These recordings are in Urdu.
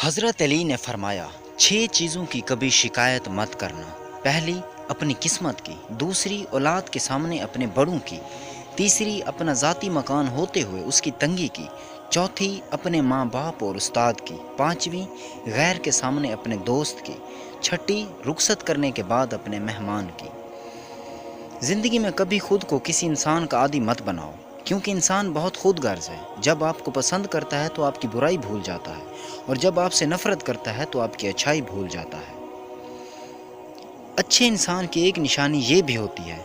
حضرت علی نے فرمایا 6 چیزوں کی کبھی شکایت مت کرنا۔ پہلی اپنی قسمت کی، دوسری اولاد کے سامنے اپنے بڑوں کی، تیسری اپنا ذاتی مکان ہوتے ہوئے اس کی تنگی کی، چوتھی اپنے ماں باپ اور استاد کی، پانچویں غیر کے سامنے اپنے دوست کی، چھٹی رخصت کرنے کے بعد اپنے مہمان کی۔ زندگی میں کبھی خود کو کسی انسان کا عادی مت بناؤ، کیونکہ انسان بہت خود غرض ہے۔ جب آپ کو پسند کرتا ہے تو آپ کی برائی بھول جاتا ہے، اور جب آپ سے نفرت کرتا ہے تو آپ کی اچھائی بھول جاتا ہے۔ اچھے انسان کی ایک نشانی یہ بھی ہوتی ہے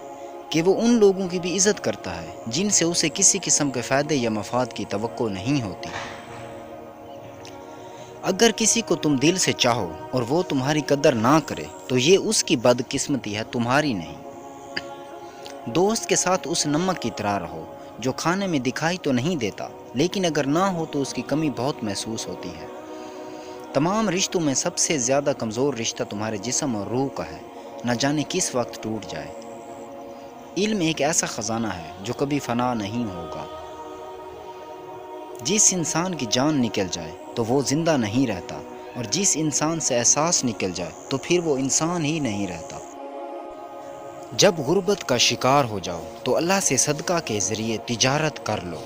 کہ وہ ان لوگوں کی بھی عزت کرتا ہے جن سے اسے کسی قسم کے فائدے یا مفاد کی توقع نہیں ہوتی۔ اگر کسی کو تم دل سے چاہو اور وہ تمہاری قدر نہ کرے تو یہ اس کی بدقسمتی ہے، تمہاری نہیں۔ دوست کے ساتھ اس نمک کی طرح رہو جو کھانے میں دکھائی تو نہیں دیتا، لیکن اگر نہ ہو تو اس کی کمی بہت محسوس ہوتی ہے۔ تمام رشتوں میں سب سے زیادہ کمزور رشتہ تمہارے جسم اور روح کا ہے، نہ جانے کس وقت ٹوٹ جائے۔ علم ایک ایسا خزانہ ہے جو کبھی فنا نہیں ہوگا۔ جس انسان کی جان نکل جائے تو وہ زندہ نہیں رہتا، اور جس انسان سے احساس نکل جائے تو پھر وہ انسان ہی نہیں رہتا۔ جب غربت کا شکار ہو جاؤ تو اللہ سے صدقہ کے ذریعے تجارت کر لو۔